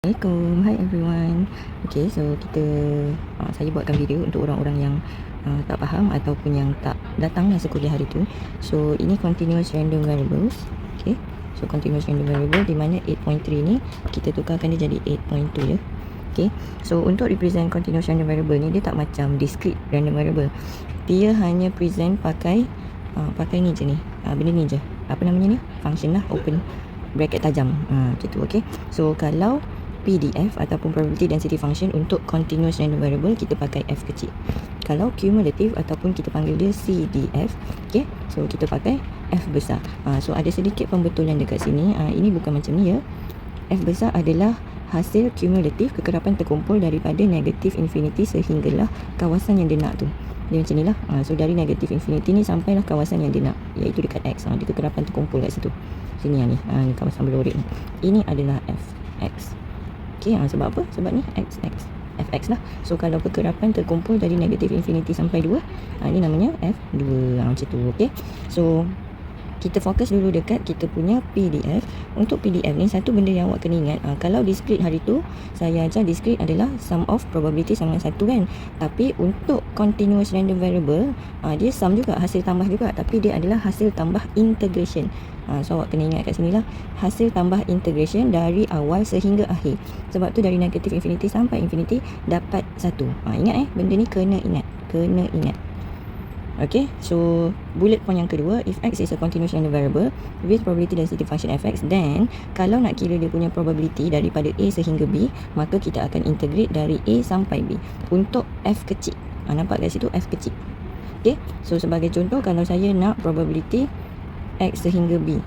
Assalamualaikum, hi everyone. Okay, so saya buatkan video untuk orang-orang yang tak faham ataupun yang tak datang masa kuliah hari tu. So ini continuous random variables. Okay, so continuous random variable di mana 8.3 ni kita tukarkan dia jadi 8.2 ya. Okay, so untuk represent continuous random variable ni dia tak macam discrete random variable. Dia hanya present pakai ni je ni, benda ni je. Apa namanya ni? Function lah, open bracket tajam. Gitu, okay. So kalau PDF ataupun probability density function untuk continuous random variable kita pakai F kecil. Kalau cumulative ataupun kita panggil dia CDF, okay, so kita pakai F besar. So ada sedikit pembetulan dekat sini. Ini bukan macam ni ya. F besar adalah hasil cumulative kekerapan terkumpul daripada negatif infinity sehinggalah kawasan yang dia nak tu. Dia macam ni lah. So dari negatif infinity ni sampailah kawasan yang dia nak, iaitu dekat X. Dia kekerapan terkumpul kat situ. Sini ni, ni kawasan belorik ni. Ini adalah Fx. Okay, sebab apa? Sebab ni Fx lah. So kalau kekerapan terkumpul dari negatif infinity sampai 2, ini namanya F2. Macam tu, okay. So kita fokus dulu dekat kita punya PDF. Untuk PDF ni satu benda yang awak kena ingat, kalau discrete hari tu saya ajar discrete adalah sum of probability sama dengan 1 kan. Tapi untuk continuous random variable, dia sum juga, hasil tambah juga, tapi dia adalah hasil tambah integration. So awak kena ingat kat sini lah, hasil tambah integration dari awal sehingga akhir. Sebab tu dari negatif infinity sampai infinity dapat 1. Ingat benda ni kena ingat. Okay, so bullet point yang kedua, if X is a continuous random variable with probability density function Fx, then kalau nak kira dia punya probability daripada A sehingga B, maka kita akan integrate dari A sampai B untuk F kecil. Nampak kat situ F kecil. Okay, so sebagai contoh, kalau saya nak probability X sehingga B,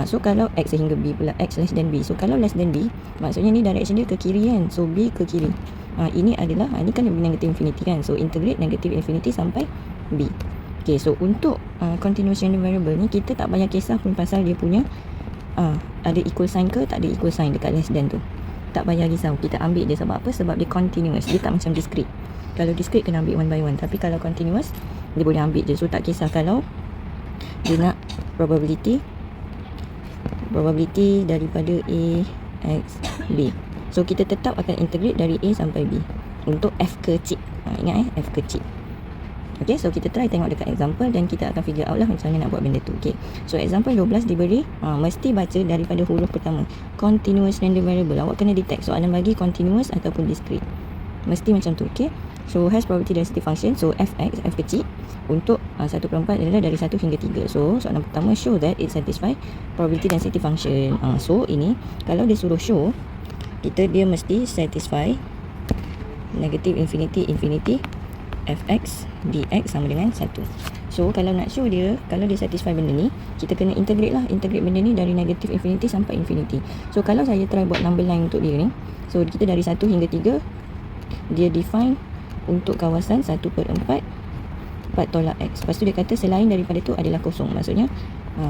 so kalau X sehingga B pula, X less than B. So kalau less than B, maksudnya ni direction dia ke kiri kan, so B ke kiri. Ini adalah, ini kan lebih negative infinity kan, so integrate negative infinity sampai B. Okay, so untuk continuous random variable ni kita tak banyak kisah pun pasal dia punya ada equal sign ke tak ada equal sign dekat less than tu. Tak payah risau, kita ambil dia. Sebab apa? Sebab dia continuous, dia tak macam discrete. Kalau discrete kena ambil one by one, tapi kalau continuous dia boleh ambil je. So tak kisah kalau dia nak probability daripada A, X, B. So kita tetap akan integrate dari A sampai B untuk F kecil. Ingat F kecil. Okay, so kita try tengok dekat example dan kita akan figure out lah macam mana nak buat benda tu. Okay, so example 12 diberi, mesti baca daripada huruf pertama, continuous random variable. Awak kena detect soalan bagi continuous ataupun discrete, mesti macam tu. Okay, so has probability density function, so Fx, F kecil untuk 1/4 adalah dari 1 hingga 3. So soalan pertama, show that it satisfy probability density function. So ini kalau dia suruh show, dia mesti satisfy negative infinity Fx dx sama dengan 1. So kalau nak show dia, kalau dia satisfy benda ni, kita kena integrate benda ni dari negative infinity sampai infinity. So kalau saya try buat number line untuk dia ni, so kita dari 1 hingga 3, dia define untuk kawasan 1/4 4 tolak x. Lepas tu dia kata selain daripada tu adalah kosong. Maksudnya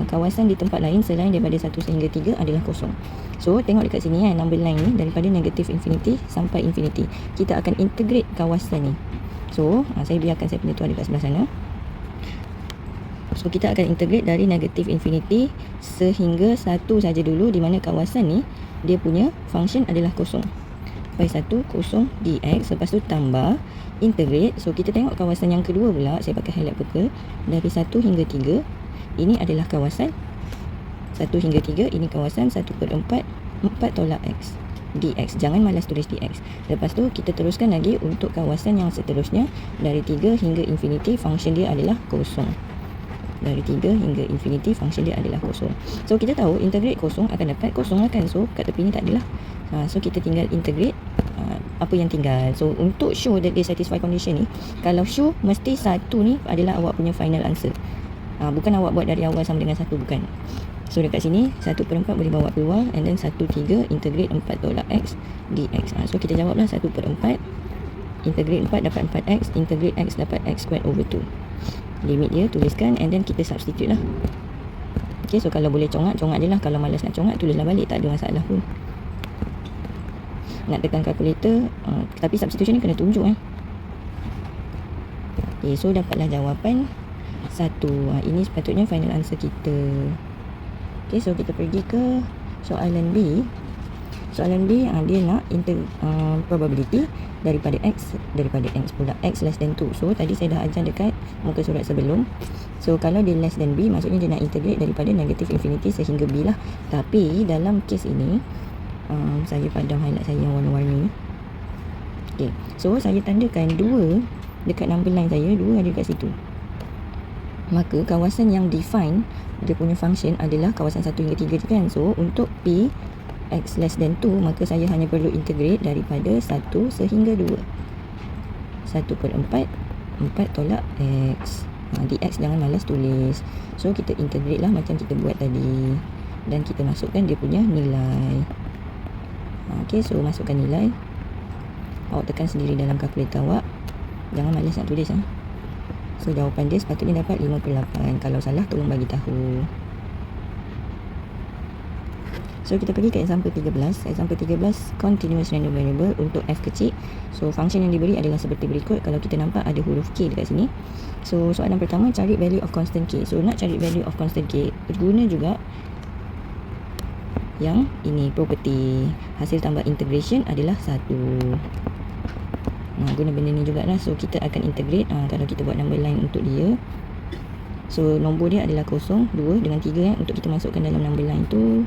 kawasan di tempat lain selain daripada 1 sehingga 3 adalah kosong. So tengok dekat sini number line ni daripada negative infinity sampai infinity, kita akan integrate kawasan ni. So saya biarkan saya punya tu ada kat sebelah sana. So kita akan integrate dari negative infinity sehingga 1 saja dulu, di mana kawasan ni dia punya function adalah kosong. Pi 1 kosong dx. Lepas tu tambah integrate. So kita tengok kawasan yang kedua pula, saya pakai highlight purple, dari 1 hingga 3. Ini adalah kawasan 1 hingga 3. Ini kawasan 1/4 4 tolak x dx. Jangan malas tulis dx. Lepas tu kita teruskan lagi untuk kawasan yang seterusnya, dari 3 hingga infinity, function dia adalah kosong. Dari 3 hingga infinity, function dia adalah kosong. So kita tahu integrate kosong akan dapat kosong lah kan. So kat tepi ni tak adalah. So kita tinggal integrate apa yang tinggal. So untuk show that dia satisfy condition ni, kalau show mesti 1 ni adalah awak punya final answer. Bukan awak buat dari awal sama dengan 1, bukan. So dekat sini 1/4 boleh bawa keluar, and then 1/3 integrate 4 tolak x dx. So kita jawablah 1/4 integrate 4 dapat 4x, integrate x dapat x squared over 2. Limit dia tuliskan, and then kita substitute lah. Okay, so kalau boleh congak je lah. Kalau malas nak congak, tulislah balik, tak ada masalah pun. Nak tekan kalkulator, tapi substitution ni kena tunjuk Okay, so dapatlah jawapan 1. Ini sepatutnya final answer kita. Okay, so kita pergi ke soalan B. Soalan B, dia nak probability daripada x pula, x less than 2. So tadi saya dah ajar dekat muka surat sebelum. So kalau dia less than B, maksudnya dia nak integrate daripada negative infinity sehingga B lah. Tapi dalam kes ini, saya padam highlight saya yang warna-warni ni. Okay, so saya tandakan 2 dekat number line saya, 2 ada dekat situ. Maka kawasan yang define dia punya function adalah kawasan 1 hingga 3 kan. So untuk P x less than 2, maka saya hanya perlu integrate daripada 1 sehingga 2. 1 per 4, 4 tolak x. Di x jangan malas tulis. So kita integrate lah macam kita buat tadi. Dan kita masukkan dia punya nilai. Okay, so masukkan nilai. Awak tekan sendiri dalam kalkulator awak. Jangan malas nak tulis. So jawapan dia sepatutnya dapat 5/8. Kalau salah tolong bagi tahu. So kita pergi ke example 13. Example 13, continuous random variable untuk f kecil. So function yang diberi adalah seperti berikut. Kalau kita nampak ada huruf k dekat sini. So soalan pertama, cari value of constant k. So nak cari value of constant k, berguna juga yang ini, property hasil tambah integration adalah 1. Guna benda ni jugalah. So kita akan integrate. Kalau kita buat number line untuk dia, so nombor dia adalah 0, 2 dengan 3 untuk kita masukkan dalam number line tu.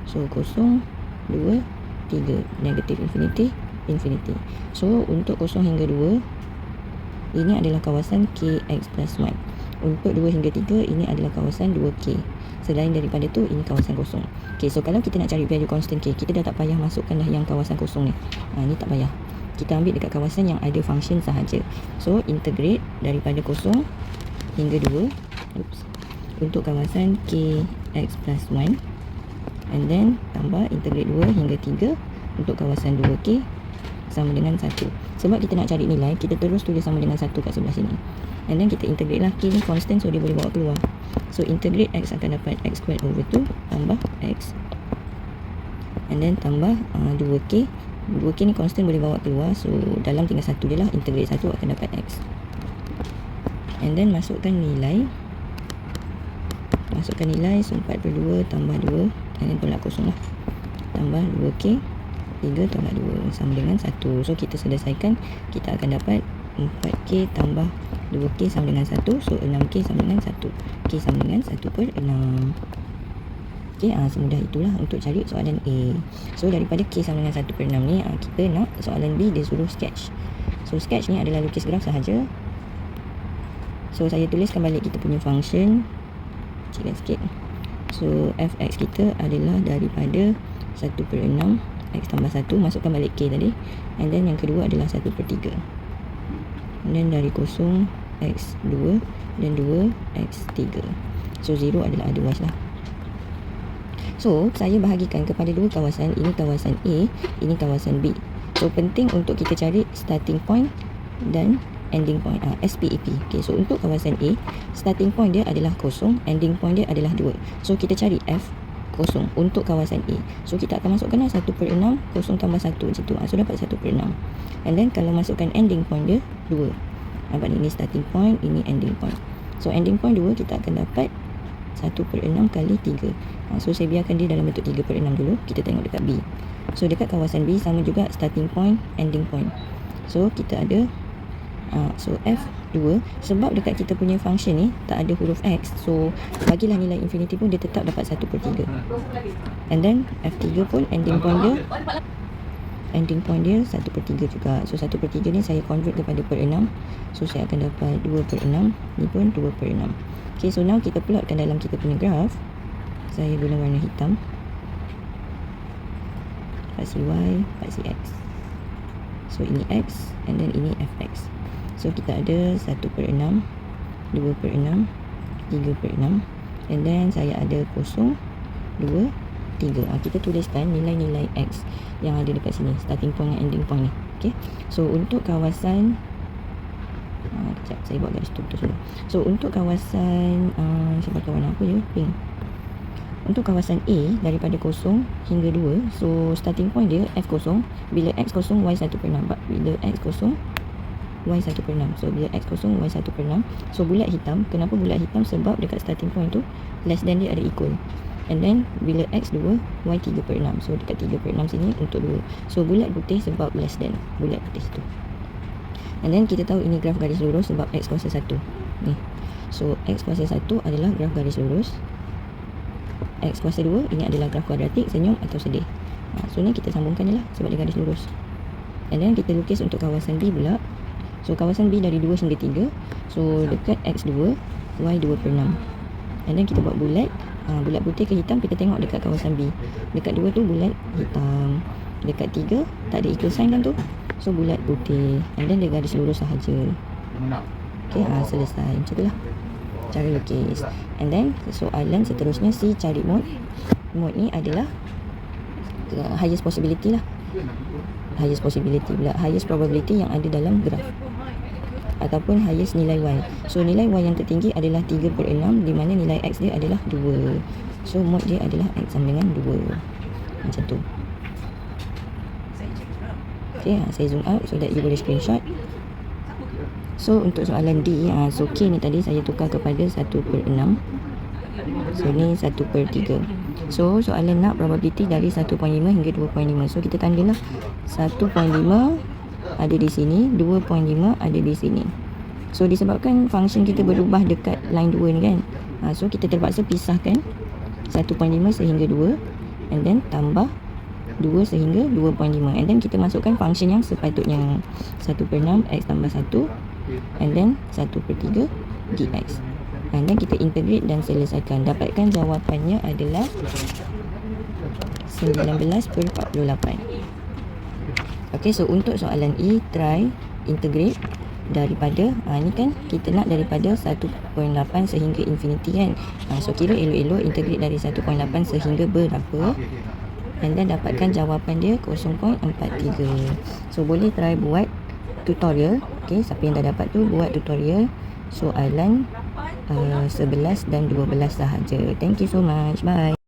So 0, 2, 3, negative infinity, infinity. So untuk 0 hingga 2, ini adalah kawasan kx plus 1. Untuk 2 hingga 3, ini adalah kawasan 2k. Selain daripada tu, ini kawasan kosong. Okay, so kalau kita nak cari value constant k, kita dah tak payah masukkan dah yang kawasan kosong ni. Ni tak payah. Kita ambil dekat kawasan yang ada function sahaja. So integrate daripada 0 hingga 2. Untuk kawasan kx plus 1. And then tambah integrate 2 hingga 3 untuk kawasan 2k sama dengan 1. Sebab kita nak cari nilai, kita terus tulis sama dengan 1 kat sebelah sini. And then kita integrate lah. K ni constant, so dia boleh bawa keluar. So integrate x akan dapat x squared over 2 tambah x. And then tambah 2k. 2k ni constant boleh bawa keluar. So dalam tinggal 1 je lah. Integrate 1 akan dapat x. And then masukkan nilai. So 4 per 2 tambah 2. And then tolak kosong lah. Tambah 2k. 3 tolak 2 sama dengan 1. So kita selesaikan. Kita akan dapat 4k tambah 2k sama dengan 1. So 6k sama dengan 1. K sama dengan 1 per 6. Okay, semudah itulah untuk cari soalan A. So daripada K sama dengan 1 per 6 ni, kita nak soalan B dia suruh sketch. So sketch ni adalah lukis graf sahaja. So saya tuliskan balik kita punya function. Kecilkan sikit. So fx kita adalah daripada 1 per 6 x tambah 1, masukkan balik k tadi. And then yang kedua adalah 1 per 3. And then dari 0 x2 dan 2 x3. So 0 adalah otherwise lah. So saya bahagikan kepada dua kawasan. Ini kawasan A, ini kawasan B. So penting untuk kita cari starting point dan ending point, SPAP. Okay, so untuk kawasan A, starting point dia adalah 0, ending point dia adalah 2. So kita cari F 0 untuk kawasan A. So kita akan masukkan 1 per 6, 0 tambah 1 macam tu. So dapat 1 per 6. And then kalau masukkan ending point dia 2. Nampak ni, ini starting point, ini ending point. So ending point 2, kita akan dapat 1 per 6 kali 3. So saya biarkan dia dalam bentuk 3 per 6 dulu. Kita tengok dekat B. So dekat kawasan B sama juga starting point, ending point. So kita ada so F2, sebab dekat kita punya function ni tak ada huruf X, so bagilah nilai infinity pun dia tetap dapat 1 per 3. And then F3 pun ending point dia 1 per 3 juga. So 1 per 3 ni saya convert kepada per 6. So saya akan dapat 2 per 6. Ni pun 2 per 6. Okay, so now kita plotkan dalam kita punya graph. Saya guna warna hitam. Paksi Y, paksi X. So ini X, and then ini Fx. So kita ada 1 per 6, 2 per 6, 3 per 6. And then saya ada 0, 2, 3. Kita tuliskan nilai-nilai X yang ada dekat sini, starting point dan ending point ni. Okay. So untuk kawasan sekejap, saya buat garis putus dulu. So untuk kawasan saya pakai warna apa je? Pink. Untuk kawasan A daripada 0 hingga 2, so starting point dia F0. Bila X0, Y1 per 6. Bila X0, Y1 per 6. So bila X0, Y1 per 6. So bulat hitam. Kenapa bulat hitam? Sebab dekat starting point tu less than dia ada equal. And then bila X 2, Y 3/6. So dekat 3/6 sini untuk 2. So bulat putih sebab less than. Bulat putih situ. And then kita tahu ini graf garis lurus sebab X kuasa 1. Ni. So X kuasa 1 adalah graf garis lurus. X kuasa 2 ini adalah graf kuadratik, senyum atau sedih. So ni kita sambungkan je lah sebab dia garis lurus. And then kita lukis untuk kawasan B pula. So kawasan B dari 2 hingga 3. So dekat X2, Y 2/6. And then kita buat bulat. Bulat putih ke hitam kita tengok dekat kawasan B. Dekat 2 tu bulat hitam. Dekat 3 tak ada equal sign kan tu. So bulat putih. And then dia garis lurus sahaja. Okay, selesai. Macam tu lah cara lukis. And then soalan seterusnya C, cari mode. Mode ni adalah highest possibility lah. Highest possibility pula, highest probability yang ada dalam graf, ataupun highest nilai Y. So nilai Y yang tertinggi adalah 3/6, di mana nilai X dia adalah 2. So mode dia adalah X sama dengan 2. Macam tu. Okay, saya zoom out so that you boleh screenshot. So untuk soalan D, so K ni tadi saya tukar kepada 1/6. So ni 1/3. So soalan nak probability dari 1.5 hingga 2.5. So kita tandalah 1.5 ada di sini, 2.5 ada di sini. So disebabkan function kita berubah dekat line 2 ni kan, so kita terpaksa pisahkan 1.5 sehingga 2, and then tambah 2 sehingga 2.5, and then kita masukkan function yang sepatutnya 1/6 X tambah 1, and then 1/3 dx. And then kita integrate dan selesaikan. Dapatkan jawapannya adalah 19/48. Okay, so untuk soalan E, try integrate daripada ni kan kita nak daripada 1.8 sehingga infinity kan. So kira elok-elok integrate dari 1.8 sehingga berapa, and then dapatkan jawapan dia 0.43. So boleh try buat tutorial. Okay, siapa yang dah dapat tu buat tutorial soalan 11 dan 12 sahaja. Thank you so much. Bye.